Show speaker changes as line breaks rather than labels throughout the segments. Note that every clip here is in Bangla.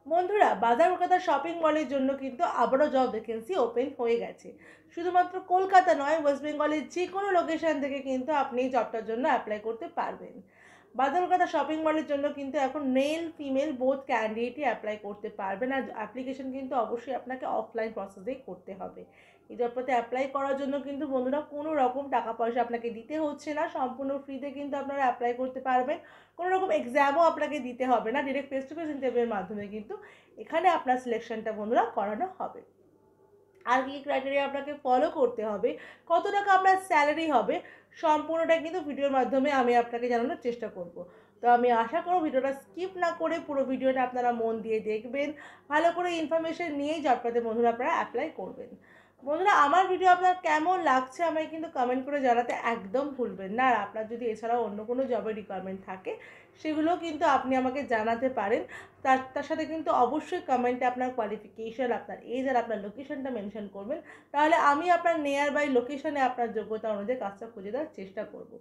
বন্ধুরা, বাজার কলকাতা শপিং মলের জন্য কিন্তু আবারও জব ভ্যাকেন্সি ওপেন হয়ে গেছে। শুধুমাত্র কলকাতা নয়, ওয়েস্ট বেঙ্গলের যে কোনো লোকেশন থেকে কিন্তু আপনি এই জবটার জন্য অ্যাপ্লাই করতে পারবেন। বাজার কলকাতা শপিং মলের জন্য কিন্তু এখন মেল ফিমেল বোথ ক্যান্ডিডেটই অ্যাপ্লাই করতে পারবেন। আর অ্যাপ্লিকেশন কিন্তু অবশ্যই আপনাকে অফলাইন প্রসেসেই করতে হবে। এই জবটাতে অ্যাপ্লাই করার জন্য কিন্তু বন্ধুরা কোনো রকম টাকা পয়সা আপনাকে দিতে হচ্ছে না, সম্পূর্ণ ফ্রিতে কিন্তু আপনারা অ্যাপ্লাই করতে পারবেন। কোনো রকম এক্সামও আপনাকে দিতে হবে না, ডিরেক্ট ফেস টু ফেস ইন্টারভিউয়ের মাধ্যমে কিন্তু এখানে আপনার সিলেকশনটা বন্ধুরা করানো হবে। আর কী ক্রাইটেরিয়া আপনাকে ফলো করতে হবে, কত টাকা আপনার স্যালারি হবে, সম্পূর্ণটা কিন্তু ভিডিওর মাধ্যমে আমি আপনাকে জানানোর চেষ্টা করব। তো আমি আশা করব ভিডিওটা স্কিপ না করে পুরো ভিডিওটা আপনারা মন দিয়ে দেখবেন, ভালো করে ইনফরমেশন নিয়েই জবটাতে বন্ধুরা আপনারা অ্যাপ্লাই করবেন। বন্ধুরা, আমার ভিডিও আপনার কেমন লাগছে আমাকে কিন্তু কমেন্ট করে জানাতে একদম ভুলবেন না। আর আপনার যদি এছাড়াও অন্য কোনো জবের রিকোয়ারমেন্ট থাকে সেগুলো কিন্তু আপনি আমাকে জানাতে পারেন। তার সাথে কিন্তু অবশ্যই কমেন্টে আপনার কোয়ালিফিকেশান, আপনার এজ আর আপনার লোকেশনটা মেনশন করবেন। তাহলে আমি আপনার নিয়ার বাই লোকেশনে আপনার যোগ্যতা অনুযায়ী কাজটা খুঁজে দেওয়ার চেষ্টা করব।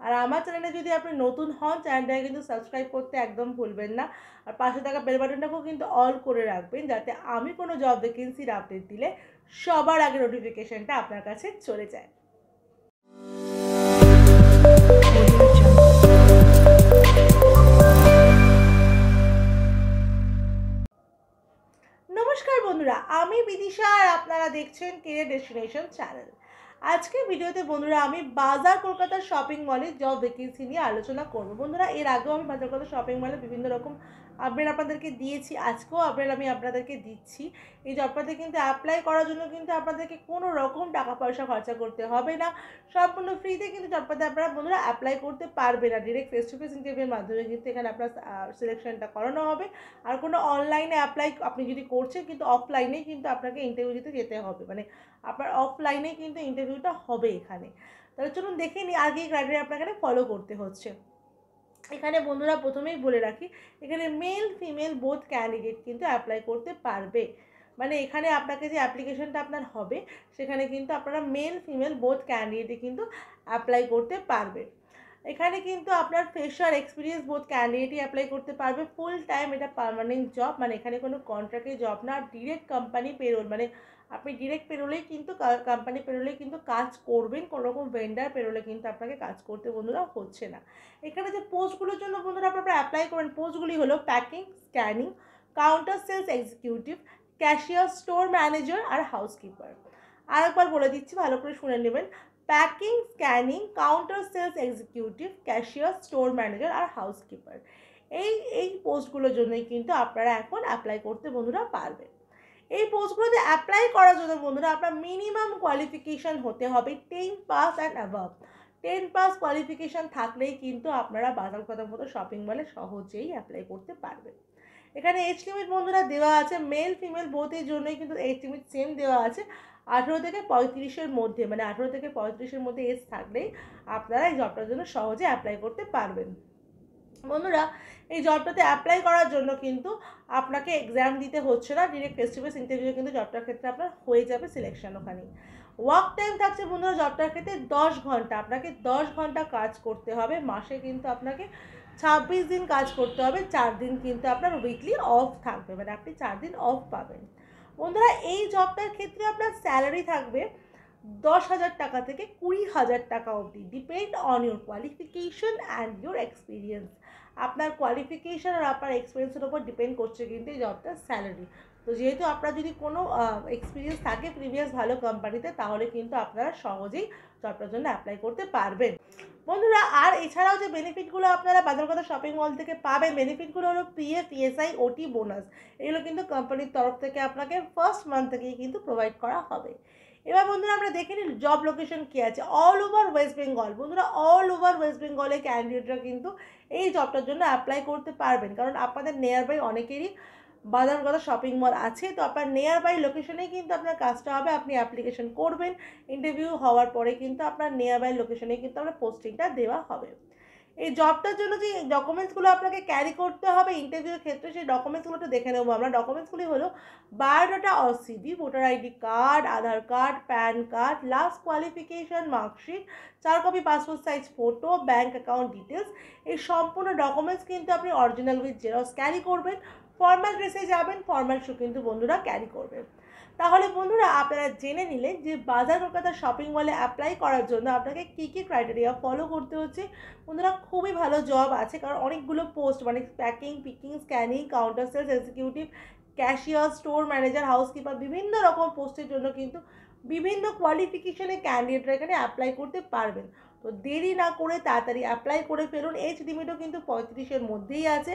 আর আমার চ্যানেলে যদি আপনি নতুন হন, চ্যানেলটাকে কিন্তু সাবস্ক্রাইব করতে একদম ভুলবেন না। আর পাশে থাকা বেল বাটনটাকেও কিন্তু অল করে রাখবেন, যাতে আমি কোনো জব ভ্যাকেন্সির আপডেট দিলে সবার আগে নোটিফিকেশনটা আপনার কাছে চলে যায়। নমস্কার বন্ধুরা, আমি বিদিশা আর আপনারা দেখছেন কেরিয়ার ডেস্টিনেশন চ্যানেল। আজকে ভিডিওতে বন্ধুরা আমি বাজার কলকাতার শপিং মলে জব ভ্যাকেন্সি নিয়ে আলোচনা করব। বন্ধুরা, এর আগেও আমি বাজার কলকাতা শপিং মলে বিভিন্ন রকম আপডেট আপনাদেরকে দিয়েছি, আজকেও আপডেট আমি আপনাদেরকে দিচ্ছি। এই জবটাতে কিন্তু অ্যাপ্লাই করার জন্য কিন্তু আপনাদেরকে কোনো রকম টাকা পয়সা খরচা করতে হবে না, সম্পূর্ণ ফ্রিতে কিন্তু জবটাতে আপনারা বন্ধুরা অ্যাপ্লাই করতে পারবেন। না, ডিরেক্ট ফেস টু ফেস ইন্টারভিউর মাধ্যমে কিন্তু এখানে আপনার সিলেকশনটা করানো হবে। আর কোনো অনলাইনে অ্যাপ্লাই আপনি যদি করছেন, কিন্তু অফলাইনেই কিন্তু আপনাকে ইন্টারভিউ দিতে যেতে হবে, মানে আপনার অফলাইনেই কিন্তু ইন্টারভিউটা হবে এখানে। তাহলে চলুন দেখে নিই আর কি ক্রাইটেরিয়া আপনাকে ফলো করতে হচ্ছে। এখানে বন্ধুরা প্রথমেই বলে রাখি, এখানে মেল ফিমেল বোথ ক্যান্ডিডেট কিন্তু অ্যাপ্লাই করতে পারবে। মানে এখানে আপনাকে যে অ্যাপ্লিকেশনটা আপনার হবে সেখানে কিন্তু আপনারা মেল ফিমেল বোথ ক্যান্ডিডেটই কিন্তু অ্যাপ্লাই করতে পারবে। এখানে কিন্তু আপনার ফ্রেশার এক্সপিরিয়েন্স বোথ ক্যান্ডিডেটই অ্যাপ্লাই করতে পারবে। ফুল টাইম এটা পার্মানেন্ট জব, মানে এখানে কোনো কন্ট্রাক্টের জব না, ডিরেক্ট কোম্পানি পেরোল, মানে আপনি ডিরেক্ট পেরোলেই কিন্তু কোম্পানি পেরোলেই কিন্তু কাজ করবেন, কোনো রকম ভেন্ডার পেরোলে কিন্তু আপনাকে কাজ করতে বন্ধুরা হচ্ছে না। এখানে যে পোস্টগুলোর জন্য বন্ধুরা আপনারা অ্যাপ্লাই করেন, পোস্টগুলি হলো packing, scanning, counter sales executive, cashier, store manager আর হাউসকিপার। আরেকবার বলে দিচ্ছি, ভালো করে শুনে নেবেন। Packing, scanning, counter sales executive, cashier, store manager আর হাউসকিপার, এই পোস্টগুলোর জন্যই কিন্তু আপনারা এখন অ্যাপ্লাই করতে বন্ধুরা পারবেন। এই পোস্টগুলোতে অ্যাপ্লাই করার জন্য বন্ধুরা আপনার মিনিমাম কোয়ালিফিকেশান হতে হবে 10 pass and above. 10 pass qualification থাকলেই কিন্তু আপনারা বাজার কলকাতার মতো শপিং মলে সহজেই অ্যাপ্লাই করতে পারবেন। এখানে এজ লিমিট বন্ধুরা দেওয়া আছে মেল ফিমেল বোথের জন্যই কিন্তু এজ লিমিট সেম দেওয়া আছে, 18 থেকে 35-এর মধ্যে, মানে 18 থেকে 35-এর মধ্যে এজ থাকলেই আপনারা এই জবটার জন্য সহজে অ্যাপ্লাই করতে পারবেন। বন্ধুরা, এই জবটাতে অ্যাপ্লাই করার জন্য কিন্তু আপনাকে এক্সাম দিতে হচ্ছে না, direct face to face interview কিন্তু জবটার ক্ষেত্রে আপনার হয়ে যাবে সিলেকশন ওখানেই। ওয়ার্ক টাইম থাকছে বন্ধুরা জবটার ক্ষেত্রে 10 ঘন্টা, আপনাকে 10 ঘন্টা কাজ করতে হবে। মাসে কিন্তু আপনাকে 26 দিন কাজ করতে হবে, 4 দিন কিন্তু আপনার উইকলি অফ থাকবে, মানে আপনি 4 দিন অফ পাবেন। বন্ধুরা, এই জবটার ক্ষেত্রে আপনার স্যালারি থাকবে 10,000 টাকা থেকে 20,000 টাকা অবধি, depend on your qualification and your experience. আপনার কোয়ালিফিকেশান আর আপনার এক্সপিরিয়েন্সের উপর ডিপেন্ড করছে কিন্তু এই জবটার স্যালারি। তো যেহেতু আপনার যদি কোনো এক্সপিরিয়েন্স থাকে প্রিভিয়াস ভালো কোম্পানিতে, তাহলে কিন্তু আপনারা সহজেই জবটার জন্য অ্যাপ্লাই করতে পারবেন। বন্ধুরা, আর এছাড়াও যে বেনিফিটগুলো আপনারা বাজার কলকাতা শপিং মল থেকে পাবেন, বেনিফিটগুলো হলো পিএফ, ইএসআই, ওটি, বোনাস। এগুলো কিন্তু কোম্পানির তরফ থেকে আপনাকে ফার্স্ট মান্থ থেকেই কিন্তু প্রোভাইড করা হবে। এবার বন্ধুরা আমরা দেখে নিই জব লোকেশন কী আছে। অল ওভার ওয়েস্ট বেঙ্গল, বন্ধুরা অল ওভার ওয়েস্ট বেঙ্গলে ক্যান্ডিডেটরা কিন্তু এই জবটার জন্য অ্যাপ্লাই করতে পারবেন, কারণ আপনাদের নিয়ার বাই অনেকেরই বাজার কলকাতা শপিং মল আছে। তো আপনার নিয়ার বাই লোকেশনেই কিন্তু আপনার কাজটা হবে, আপনি অ্যাপ্লিকেশন করবেন, ইন্টারভিউ হওয়ার পরে কিন্তু আপনার নিয়ার বাই লোকেশনেই কিন্তু আপনার পোস্টিংটা দেওয়া হবে। এই জবটার জন্য যে ডকুমেন্টসগুলো আপনাকে ক্যারি করতে হবে ইন্টারভিউর ক্ষেত্রে, সেই ডকুমেন্টসগুলো একটু দেখে নেবো আমরা। ডকুমেন্টসগুলি হলো biodata or CV, voter ID card, Aadhaar card, pan card, last qualification marksheet, 4 copy passport size photo, bank account details. এই সম্পূর্ণ ডকুমেন্টস কিন্তু আপনি অরিজিনাল উইথ জেরক্স ক্যারি করবেন। ফর্মাল ড্রেসে যাবেন, ফর্মাল শু কিন্তু বন্ধুরা ক্যারি করবেন। তাহলে বন্ধুরা আপনারা জেনে নিলেন যে বাজার কলকাতা শপিং মলে অ্যাপ্লাই করার জন্য আপনাকে কী কী ক্রাইটেরিয়া ফলো করতে হচ্ছে। বন্ধুরা খুবই ভালো জব আছে, কারণ অনেকগুলো পোস্ট মানে packing, picking, scanning, counter sales executive, cashier, store manager, housekeeper, বিভিন্ন রকম পোস্টের জন্য কিন্তু বিভিন্ন কোয়ালিফিকেশনে ক্যান্ডিডেটরা এখানে অ্যাপ্লাই করতে পারবেন। তো দেরি না করে তাড়াতাড়ি অ্যাপ্লাই করে ফেলুন। এজ লিমিটও কিন্তু 35-এর মধ্যেই আছে।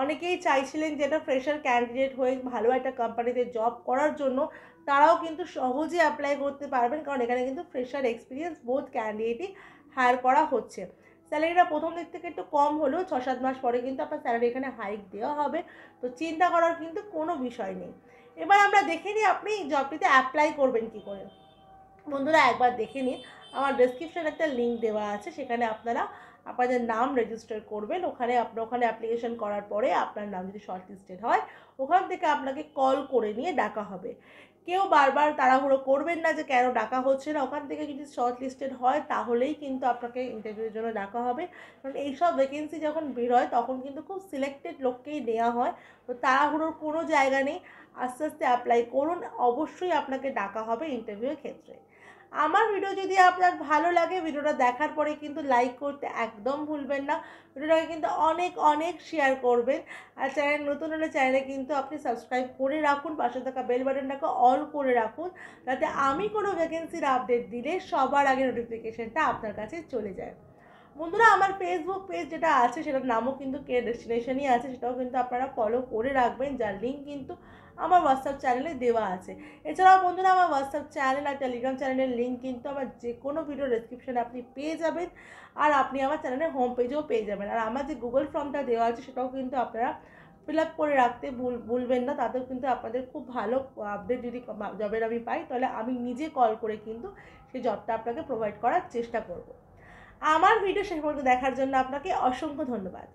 অনেকেই চাইছিলেন যে একটা ফ্রেশার ক্যান্ডিডেট হয়ে ভালো একটা কোম্পানিতে জব করার জন্য, তারাও কিন্তু সহজে অ্যাপ্লাই করতে পারবেন, কারণ এখানে কিন্তু ফ্রেশার এক্সপিরিয়েন্স বোথ ক্যান্ডিডেটই হায়ার করা হচ্ছে। স্যালারিটা প্রথম দিক থেকে একটু কম হলেও 6-7 মাস পরে কিন্তু আপনার স্যালারি এখানে হাইক দেওয়া হবে, তো চিন্তা করার কিন্তু কোনো বিষয় নেই। এবার আমরা দেখে নিই আপনি জবটিতে অ্যাপ্লাই করবেন কী করে। বন্ধুরা একবার দেখে নিন, আমার ডেসক্রিপশনে একটা লিঙ্ক দেওয়া আছে, সেখানে আপনারা আপনাদের নাম রেজিস্টার করবেন। ওখানে অ্যাপ্লিকেশন করার পরে আপনার নাম যদি শর্ট লিস্টেড হয়, ওখান থেকে আপনাকে কল করে নিয়ে ডাকা হবে। কেউ বারবার তাড়াহুড়ো করবেন না যে কেন ডাকা হচ্ছে না। ওখান থেকে যদি শর্ট লিস্টেড হয় তাহলেই কিন্তু আপনাকে ইন্টারভিউর জন্য ডাকা হবে, কারণ এইসব ভ্যাকেন্সি যখন বের হয় তখন কিন্তু খুব সিলেক্টেড লোককেই নেওয়া হয়। তো তাড়াহুড়োর কোনো জায়গা নেই, আস্তে আস্তে অ্যাপ্লাই করুন, অবশ্যই আপনাকে ডাকা হবে ইন্টারভিউয়ের ক্ষেত্রে। আমার ভিডিও যদি আপনার ভালো লাগে, ভিডিওটা দেখার পরে কিন্তু লাইক করতে একদম ভুলবেন না। ভিডিওটাকে কিন্তু অনেক অনেক শেয়ার করবেন। আর চ্যানেল নতুন হলে চ্যানেলে কিন্তু আপনি সাবস্ক্রাইব করে রাখুন, পাশে থাকা বেল বাটনটাকে অল করে রাখুন, যাতে আমি কোনো ভ্যাকেন্সির আপডেট দিলে সবার আগে নোটিফিকেশানটা আপনার কাছে চলে যায়। বন্ধুরা আমার ফেসবুক পেজ যেটা আছে সেটার নামও কিন্তু কে ডেস্টিনেশনই আছে, সেটাও কিন্তু আপনারা ফলো করে রাখবেন, যার লিঙ্ক কিন্তু আমার হোয়াটসঅ্যাপ চ্যানেলে দেওয়া আছে। এছাড়াও বন্ধুরা আমার হোয়াটসঅ্যাপ চ্যানেল আর টেলিগ্রাম চ্যানেলের লিঙ্ক কিন্তু আমার যে কোনো ভিডিও ডেসক্রিপশনে আপনি পেয়ে যাবেন, আর আপনি আমার চ্যানেলের হোম পেজেও পেয়ে যাবেন। আর আমার যে গুগল ফর্মটা দেওয়া আছে সেটাও কিন্তু আপনারা ফিল আপ করে রাখতে ভুলবেন না, তাতেও কিন্তু আপনাদের খুব ভালো আপডেট যদি জবের আমি পাই, তাহলে আমি নিজে কল করে কিন্তু সেই জবটা আপনাকে প্রোভাইড করার চেষ্টা করব। আমার ভিডিও শেষ পর্যন্ত দেখার জন্য আপনাকে অসংখ্য ধন্যবাদ।